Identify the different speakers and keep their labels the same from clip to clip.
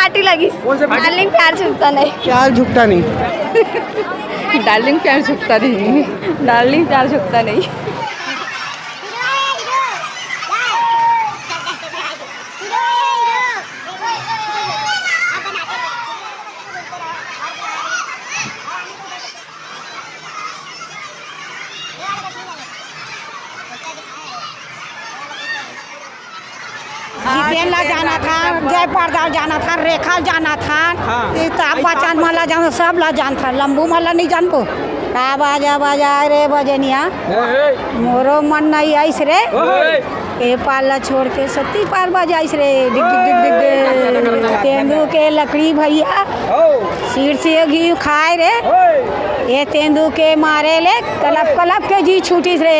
Speaker 1: Party लगी।
Speaker 2: कौन सी party?
Speaker 1: Darling प्यार झुकता नहीं।
Speaker 2: प्यार झुकता नहीं।
Speaker 1: डार्लिंग प्यार झुकता नहीं। डार्लिंग प्यार झुकता नहीं।
Speaker 3: जितेंद्र जाना था, जयप्रदा जाना था, रेखा जाना था, अमिताभ बच्चन मला जाना, सब ला जान था। लंबू मला नहीं जान को का बाजा बाजा रे बजनिया मोरो मन नहीं आइस रे ए पाला छोड़ के सती पार बजाइस रे डिग डिग डिग डिग तेंदू के लकड़ी भैया सिर से घी खाए रे ये तेंदू के मारे ले कलप कलप के जी छूटी रे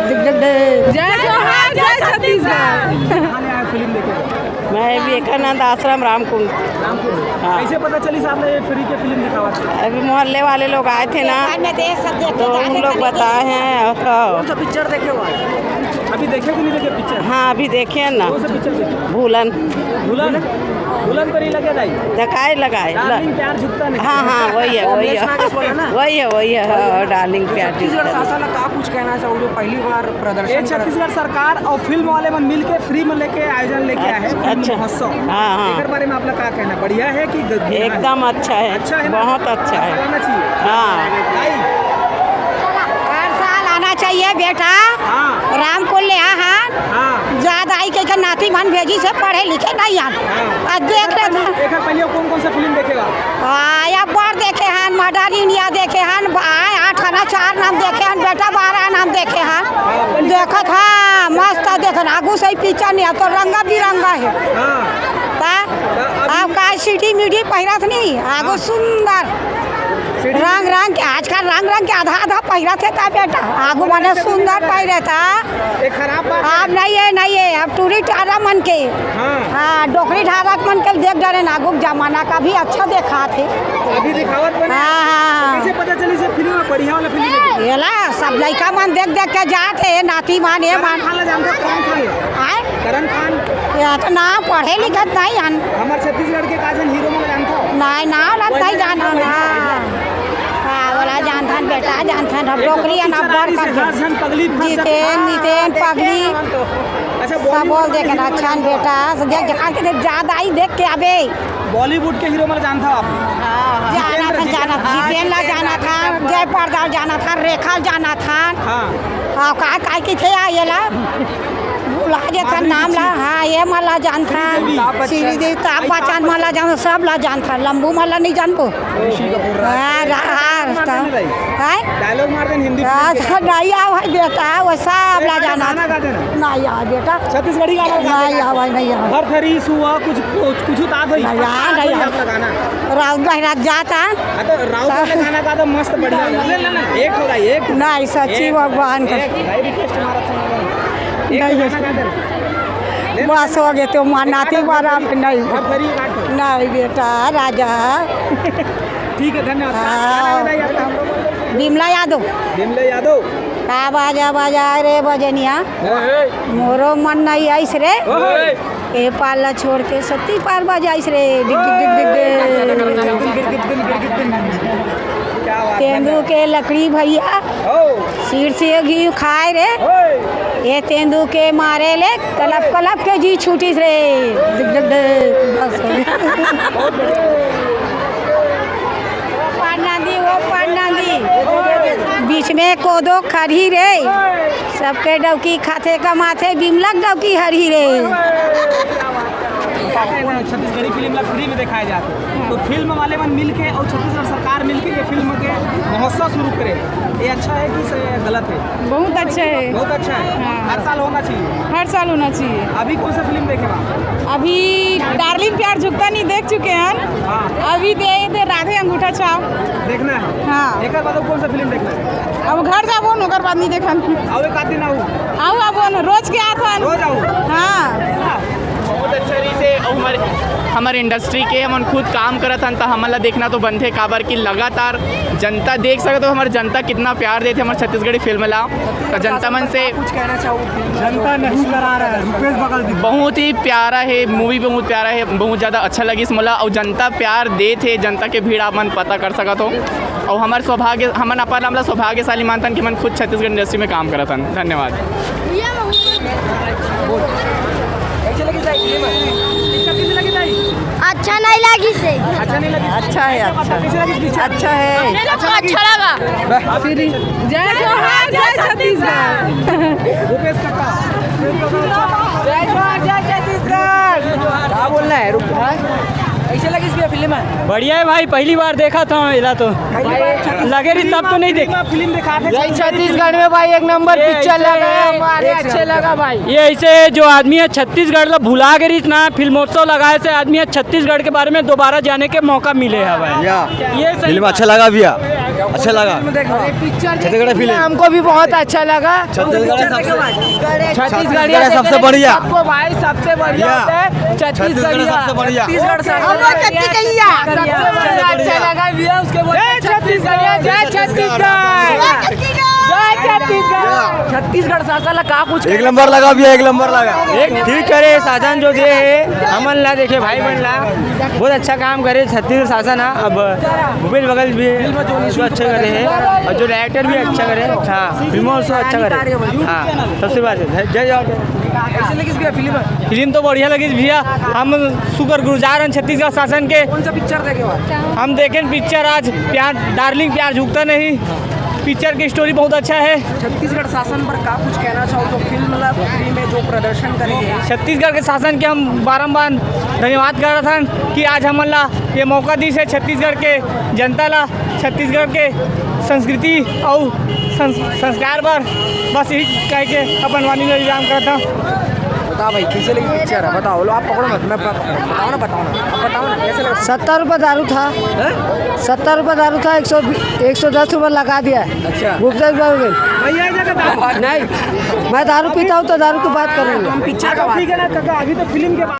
Speaker 3: डिग डिग डिग।
Speaker 1: जय जोहार, जय छत्तीसगढ़।
Speaker 2: फिल्म देखे
Speaker 4: मैं विवेकानंद आश्रम रामकुंड। हाँ।
Speaker 2: कैसे पता चली साहब ने फ्री के फिल्म दिखा हुआ था?
Speaker 4: अभी मोहल्ले वाले लोग आए थे ना तो उन लोग बताए हैं।
Speaker 2: कौन सा पिक्चर देखे हुआ? अभी देखे कि नहीं देखे पिक्चर?
Speaker 4: हाँ अभी देखे हैं ना।
Speaker 2: कौन सा पिक्चर देखे?
Speaker 4: भूलन
Speaker 2: दुल्हन दुल्हन पर ही लगे दाई
Speaker 4: धकाए लगाए।
Speaker 2: डार्लिंग प्यार झुकता नहीं।
Speaker 4: हाँ हाँ वही है वही है वही है वही है। हाँ, डार्लिंग प्यार
Speaker 2: छत्तीसगढ़ शासन का कुछ कहना चाहोगे? पहली बार प्रदर्शन छत्तीसगढ़ सरकार और फिल्म वाले मन मिल के फ्री में लेके आयोजन लेके आए हैं
Speaker 4: अच्छा।
Speaker 2: महोत्सव।
Speaker 4: हाँ हाँ
Speaker 2: एकर बारे में आपका क्या कहना? बढ़िया है कि
Speaker 4: एकदम अच्छा है।
Speaker 2: अच्छा है ना?
Speaker 4: बहुत अच्छा है।
Speaker 2: आना चाहिए।
Speaker 4: हाँ
Speaker 3: हर साल आना चाहिए बेटा।
Speaker 2: हाँ
Speaker 3: राम को ले हाँ
Speaker 2: हाँ
Speaker 3: ज्यादा आई के नाती मन भेजी से पढ़े लिखे नहीं आन देख ले
Speaker 2: एक पहले कौन सा फिल्म देखेगा?
Speaker 3: या बार देखे हन मर्डर इंडिया देखे हन 8 आना 4 नाम देखे हन बेटा 12 नाम देखे हन देखत हाँ मस्त देखन आगू से पिक्चर नहीं तो रंगा बिरंगा है अब का सीढ़ी मीढ़ी पहिरत नहीं आगू सुंदर रंग रंग के आजकल रंग रंग के आधा आधा पहिरा थे ता बेटा आगू माने सुंदर पहिरे था।
Speaker 2: एक खराब बात
Speaker 3: अब नहीं है अब टूरी टारा मन के हाँ डोकरी ढारक मन के देख डरे नागुक जमाना का भी अच्छा देखा थे
Speaker 2: अभी दिखावत बने।
Speaker 3: हाँ
Speaker 2: कैसे पता चली से फिल्म में बढ़िया वाला फिल्म है?
Speaker 3: ये ला सब लड़का मन देख देख के जाते नाती मान ये मान
Speaker 2: खान जानते कौन खान?
Speaker 3: आए
Speaker 2: करण खान
Speaker 3: या तो ना पढ़े लिखत नहीं हन
Speaker 2: हमारे छत्तीसगढ़ के काजन हीरो में जानता हो?
Speaker 3: नहीं ना नहीं जाना ना हाँ वाला जानता बेटा जानता ना डोकरी ना बड़ कर जीतेन नीतेन पगली
Speaker 2: अच्छा
Speaker 3: सब बोल देखे ना अच्छा बेटा देख देखा के ज्यादा ही देख के आबे
Speaker 2: बॉलीवुड के हीरो में जानता हो आप?
Speaker 3: जाना था जितेंद्र जाना था जयप्रदा जाना था रेखा जाना था हाँ का की थे ये ला भूला था नाम ला हाँ ये मला जान था श्रीदेवी अमिताभ बच्चन मला जान सब ला जान था लंबू मला नहीं जान को
Speaker 2: डायलॉग मार देन हिंदी
Speaker 3: नहीं आव है बेटा वो सब ला जाना नहीं आ बेटा
Speaker 2: छत्तीसगढ़ी गाना
Speaker 3: नहीं आवा नहीं आवा
Speaker 2: हर खरी सुआ कुछ कुछ उतार दो
Speaker 3: नहीं
Speaker 2: गाना
Speaker 3: राउत गहरा जाता
Speaker 2: तो राउत का गाना का तो मस्त बढ़िया एक होगा एक
Speaker 3: नहीं सच्ची भगवान का
Speaker 2: भाई रिक्वेस्ट हमारा
Speaker 3: नहीं बस हो गए तो नाती बारा नहीं नहीं बेटा राजा
Speaker 2: ठीक है धन्यवाद।
Speaker 3: बिमला यादव का बाजा बाजा रे बजनिया मोरो मन नहीं आइस रे ए पाला छोड़ के सती पार बजाइस रे डिग डिग डिग डिग तेंदू के लकड़ी भैया सिर से घी खाए रे ये तेंदू के मारे ले कलप कलप के जी छूटी रे डिग डिग बीच में कोदो खड़ी रे सबके डौकी खाते कमाते बिमलक डौकी हरी रे
Speaker 2: छत्तीसगढ़ी फिल्म ला फ्री में दिखाए जाते तो फिल्म वाले मन मिल के और छत्तीसगढ़ सरकार मिल के ये फिल्म के महोत्सव शुरू करे ये अच्छा है कि गलत है?
Speaker 1: बहुत अच्छा है।
Speaker 2: बहुत अच्छा है।
Speaker 1: हाँ।
Speaker 2: हर साल होना चाहिए।
Speaker 1: हर साल होना चाहिए।
Speaker 2: अभी कौन सा फिल्म देखे वहाँ?
Speaker 1: अभी डार्लिंग प्यार झुकता नहीं देख चुके हैं।
Speaker 2: हाँ।
Speaker 1: अभी दे राधे अंगूठा छाप
Speaker 2: देखना है।
Speaker 1: हाँ।
Speaker 2: एक बाद कौन सा फिल्म देखना है?
Speaker 1: अब घर जाबो न ओकर बाद नहीं देखन।
Speaker 2: आओ एक आध दिन आओ
Speaker 1: अब रोज के आता
Speaker 2: रोज आओ।
Speaker 1: हाँ
Speaker 2: बहुत अच्छा से
Speaker 5: और हमारे इंडस्ट्री के हम खुद काम करत हन तो हमला देखना तो बंद है काबर कि लगातार जनता देख सके तो हमारी जनता कितना प्यार देते हमारे छत्तीसगढ़ी फिल्म ला तो जनता मन से
Speaker 2: कुछ कहना चाहूँ जनता नहीं करा रहा है रुपेश बगल
Speaker 5: बहुत ही प्यारा है मूवी बहुत प्यारा है बहुत ज़्यादा अच्छा लगी इस मला और जनता प्यार दे थे जनता के भीड़ आप मन पता कर सकत हो और हमारे सौभाग्य हमन अपन हमला सौभाग्यशाली मानतन कि मन खुद छत्तीसगढ़ इंडस्ट्री में काम करत हन। धन्यवाद।
Speaker 6: अच्छा नहीं लगी से
Speaker 2: अच्छा नहीं लगी
Speaker 4: अच्छा है अच्छा है
Speaker 6: अच्छा लगा
Speaker 1: फिर जय जोहार जय छत्तीसगढ़।
Speaker 2: रुपेश काका जय जोहार जय छत्तीसगढ़ क्या बोलना है कैसे लगी इसकी फिल्म है
Speaker 7: बढ़िया है भाई, पहली बार देखा था इला तो लगे रही तब तो नहीं देखा।
Speaker 2: फिल्म दिखा दे
Speaker 7: छत्तीसगढ़ में भाई एक नंबर पिक्चर लगा हमारे अच्छे लगा भाई। ये ऐसे जो आदमी है छत्तीसगढ़ ला भुला गए इतना फिल्मोत्सव लगाए से आदमी है छत्तीसगढ़ के बारे में दोबारा जाने के मौका मिले है भाई। ये
Speaker 8: फिल्म अच्छा लगा भैया, अच्छा लगा छत्तीसगढ़ फिल्म
Speaker 7: हमको भी बहुत अच्छा लगा।
Speaker 8: छत्तीसगढ़ सबसे बढ़िया
Speaker 7: भाई सबसे बढ़िया
Speaker 8: छत्तीसगढ़ सबसे बढ़िया
Speaker 7: अच्छा लगा भैया उसके बाद छत्तीसगढ़ जय छत्तीसगढ़ शासन का कुछ
Speaker 8: एक नंबर लगा भैया, एक नंबर लगा।
Speaker 7: एक ठीक करे शासन जो दे है हमन ला देखे भाई बन ला बहुत अच्छा काम करे छत्तीसगढ़ शासन। अब भूपेश बघेल भी जो अच्छे करे हैं और जो डायरेक्टर भी अच्छा करे। हाँ फिल्मों से अच्छा करे। हाँ सबसे बात है जय
Speaker 2: कैसे लगी इसकी फिल्म
Speaker 7: फिल्म तो बढ़िया लगी भैया। हम शुक्रगुजार हैं छत्तीसगढ़ शासन के।
Speaker 2: कौन सा पिक्चर देखे
Speaker 7: हम देखें पिक्चर आज प्यार डार्लिंग प्यार झुकता नहीं पिक्चर की स्टोरी बहुत अच्छा है।
Speaker 2: छत्तीसगढ़ शासन पर का कुछ कहना चाहो तो फिल्म फ्री में जो प्रदर्शन करेंगे
Speaker 7: छत्तीसगढ़ के शासन के हम बारम्बार धन्यवाद कर रहे थे कि आज हमन ला ये मौका दी से छत्तीसगढ़ के जनता ला छत्तीसगढ़ के संस्कृति और संस्कार पर बस यही कह के अपन वाणी में विराम करता हूँ।
Speaker 2: बताओ भाई कैसे लगी पिक्चर है बताओ लो आप पकड़ो मत मैं बताओ ना कैसे लगा
Speaker 3: 70 रुपये दारू था 70 रुपये दारू था 110 रुपये लगा दिया।
Speaker 2: अच्छा
Speaker 3: भूपेश बघेल
Speaker 2: भैया जगह
Speaker 3: नहीं मैं दारू पीता हूँ तो दारू की बात करूँगा।
Speaker 2: पिक्चर का ठीक है ना काका अभी तो फिल्म के